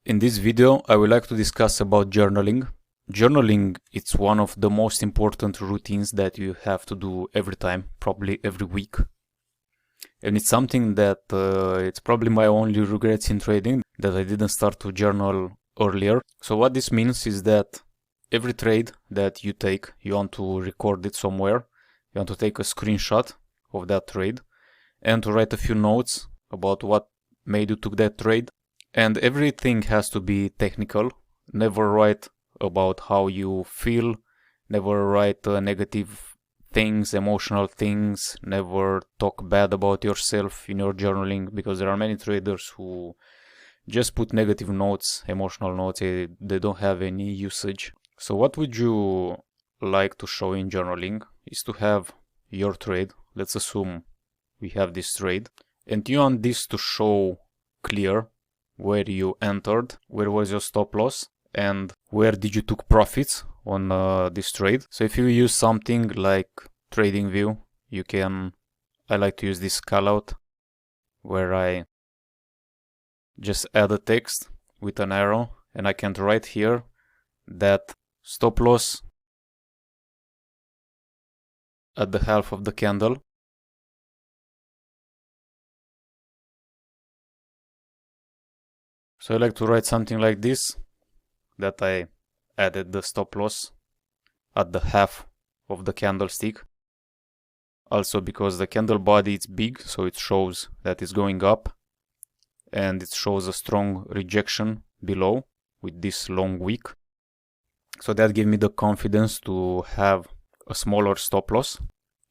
In this video, I would like to discuss about journaling. Journaling is one of the most important routines that you have to do every time, probably every week. And it's something that it's probably my only regrets in trading, that I didn't start to journal earlier. So what this means is that every trade that you take, you want to record it somewhere. You want to take a screenshot of that trade and to write a few notes about what made you took that trade. And everything has to be technical. Never write about how you feel. Never write negative things, emotional things. Never talk bad about yourself in your journaling, because there are many traders who just put negative notes, emotional notes. They don't have any usage. So what would you like to show in journaling is to have your trade. Let's assume we have this trade, and you want this to show clear where you entered, where was your stop loss, and where did you took profits on this trade. So if you use something like TradingView, you can, I like to use this callout where I just add a text with an arrow, and I can write here that stop loss at the half of the candle. So I like to write something like this, that I added the stop loss at the half of the candlestick. Also because the candle body is big, so it shows that it's going up, and it shows a strong rejection below with this long wick. So that gave me the confidence to have a smaller stop loss.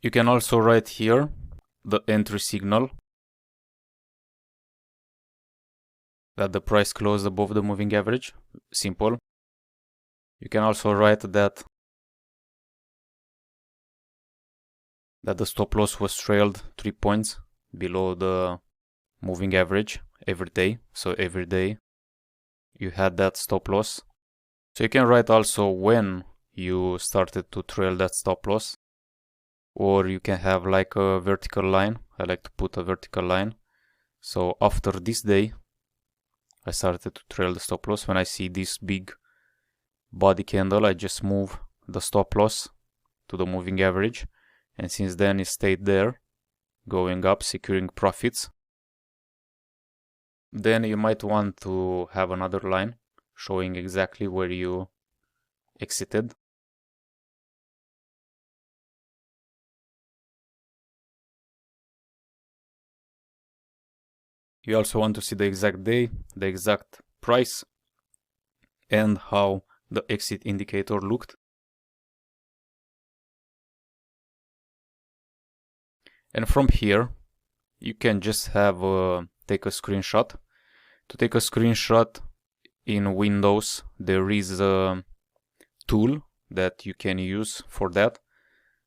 You can also write here the entry signal, that the price closed above the moving average. Simple. You can also write that the stop loss was trailed 3 points below the moving average every day. So every day you had that stop loss. So you can write also when you started to trail that stop loss, or you can have like a vertical line. I like to put a vertical line. So after this day, I started to trail the stop loss. When I see this big body candle, I just move the stop loss to the moving average, and since then it stayed there, going up, securing profits. Then you might want to have another line showing exactly where you exited. You also want to see the exact day, the exact price, and how the exit indicator looked. And from here, you can just have take a screenshot. To take a screenshot in Windows, there is a tool that you can use for that,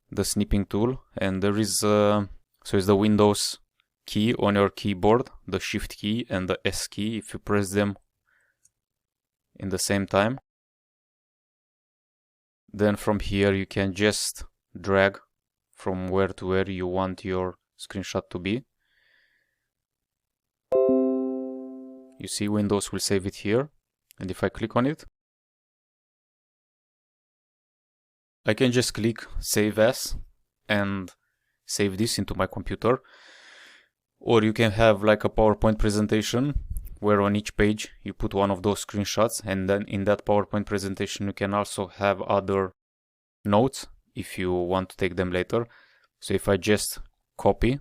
the snipping tool, and there is so it's the Windows key on your keyboard, the Shift key and the S key. If you press them in the same time, then from here you can just drag from where to where you want your screenshot to be. You see, Windows will save it here, and if I click on it, I can just click Save As and save this into my computer. Or you can have like a PowerPoint presentation where on each page you put one of those screenshots, and then in that PowerPoint presentation you can also have other notes if you want to take them later. So if I just copy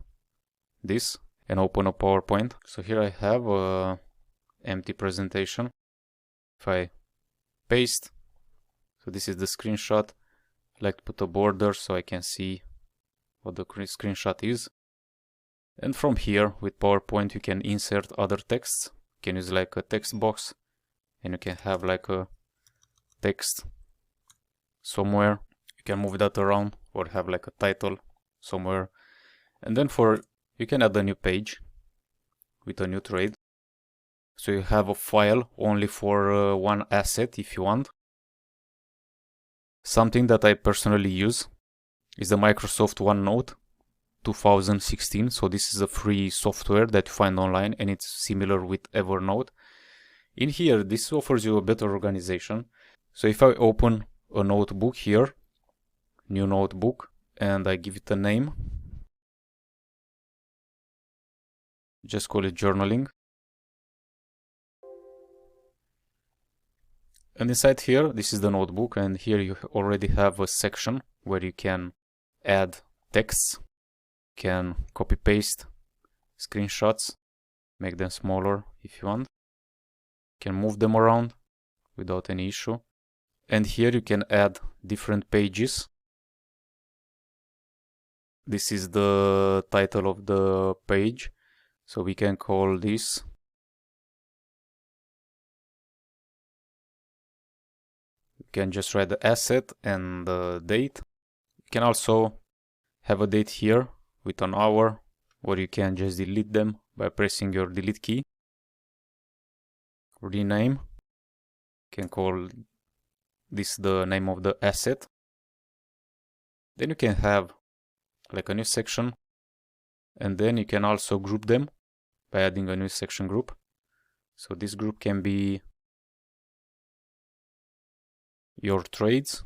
this and open a PowerPoint, so here I have a empty presentation. If I paste, so this is the screenshot. I like to put a border so I can see what the screenshot is. And from here with PowerPoint you can insert other texts. You can use like a text box, and you can have like a text somewhere. You can move that around, or have like a title somewhere. And then you can add a new page with a new trade. So you have a file only for one asset if you want. Something that I personally use is the Microsoft OneNote 2016. So this is a free software that you find online, and it's similar with Evernote. In here, this offers you a better organization. So if I open a notebook here, new notebook, and I give it a name, just call it journaling. And inside here, this is the notebook, and here you already have a section where you can add texts, can copy paste screenshots, make them smaller if you want, can move them around without any issue. And here you can add different pages. This is the title of the page, so we can call this can just write the asset and the date. You can also have a date here with an hour, or you can just delete them by pressing your delete key. Rename. You can call this the name of the asset. Then you can have like a new section, and then you can also group them by adding a new section group. So this group can be your trades.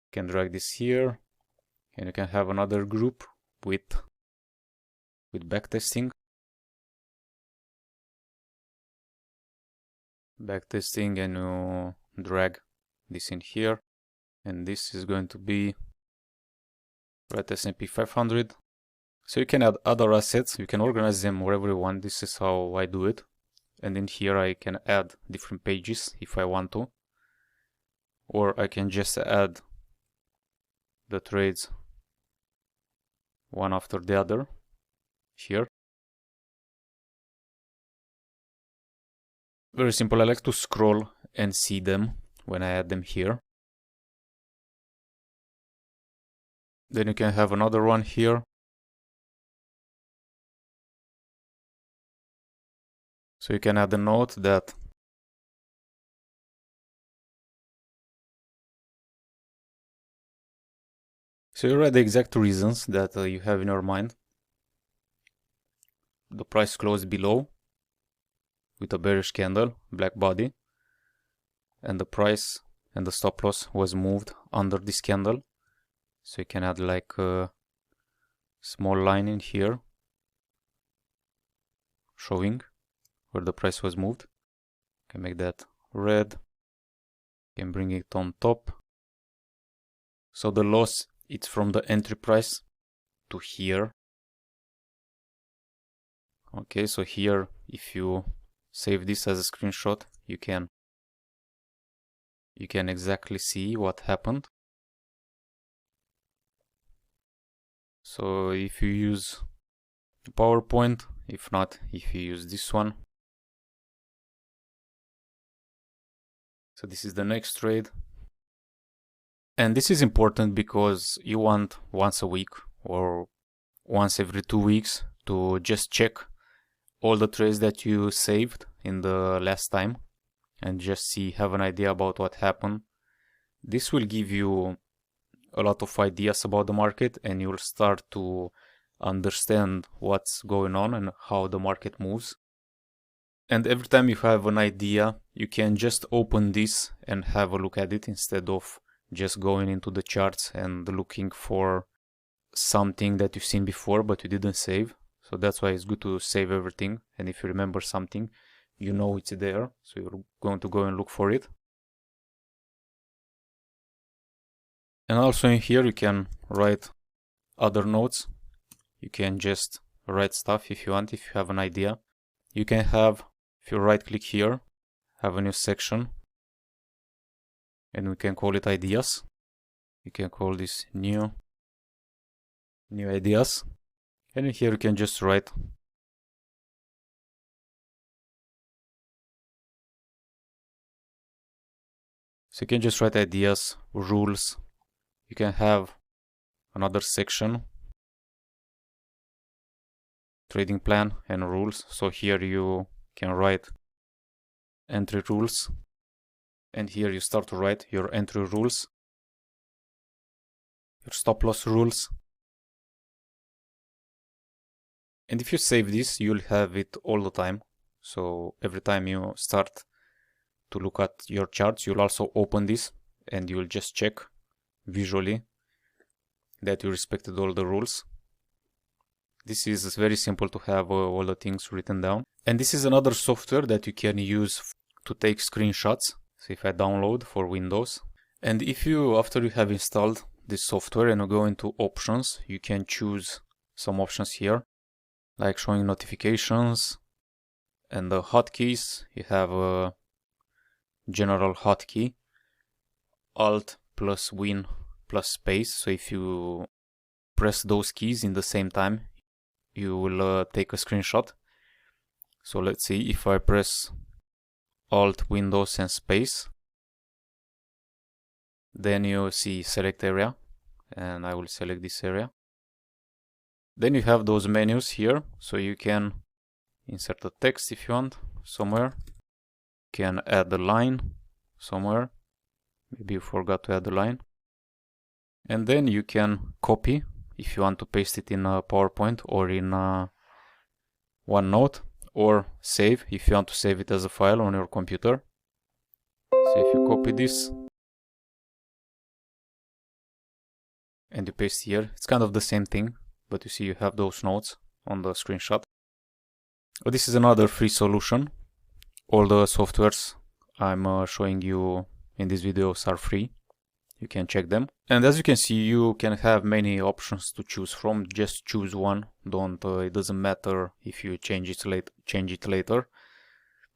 You can drag this here, and you can have another group with backtesting. Backtesting, and you drag this in here, and this is going to be Red S&P 500. So you can add other assets, you can organize them wherever you want. This is how I do it. And in here I can add different pages if I want to, or I can just add the trades one after the other here. Very simple. I like to scroll and see them when I add them here. Then you can have another one here. So you can add a note that so you write the exact reasons that you have in your mind. The price closed below with a bearish candle, black body, and the price and the stop loss was moved under this candle. So you can add like a small line in here showing where the price was moved. You can make that red, you can bring it on top. So the loss, it's from the entry price to here. Okay, so here if you save this as a screenshot, you can exactly see what happened. So if you use PowerPoint, if not, if you use this one. So this is the next trade. And this is important because you want once a week or once every 2 weeks to just check all the trades that you saved in the last time and just have an idea about what happened. This will give you a lot of ideas about the market, and you'll start to understand what's going on and how the market moves. And every time you have an idea, you can just open this and have a look at it instead of just going into the charts and looking for something that you've seen before but you didn't save. So that's why it's good to save everything, and if you remember something, you know it's there, so you're going to go and look for it. And also in here you can write other notes. You can just write stuff if you want, if you have an idea. You can have, if you right click here, have a new section, and we can call it ideas. You can call this new ideas, and in here you can just write so you can just write ideas, rules. You can have another section, trading plan and rules. So here you can write entry rules, and here you start to write your entry rules, your stop loss rules. And if you save this, you'll have it all the time. So every time you start to look at your charts, you'll also open this and you'll just check visually that you respected all the rules. This is very simple to have all the things written down. And this is another software that you can use to take screenshots. So if I download for Windows, and if you, after you have installed this software and you go into options, you can choose some options here, like showing notifications and the hotkeys. You have a general hotkey, Alt plus Win plus space. So if you press those keys in the same time, you will take a screenshot. So let's see, if I press Alt, Windows and space, then you see select area, and I will select this area. Then you have those menus here, so you can insert a text if you want somewhere. You can add a line somewhere. Maybe you forgot to add a line. And then you can copy if you want to paste it in a PowerPoint or in OneNote, or save if you want to save it as a file on your computer. So if you copy this and you paste here, it's kind of the same thing, but you see you have those notes on the screenshot. But this is another free solution. All the softwares I'm showing you in these videos are free. You can check them. And as you can see, you can have many options to choose from. Just choose one. It doesn't matter if you change it later.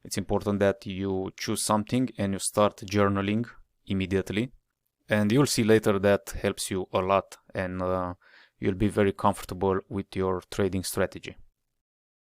It's important that you choose something and you start journaling immediately. And you'll see later that helps you a lot, and you'll be very comfortable with your trading strategy.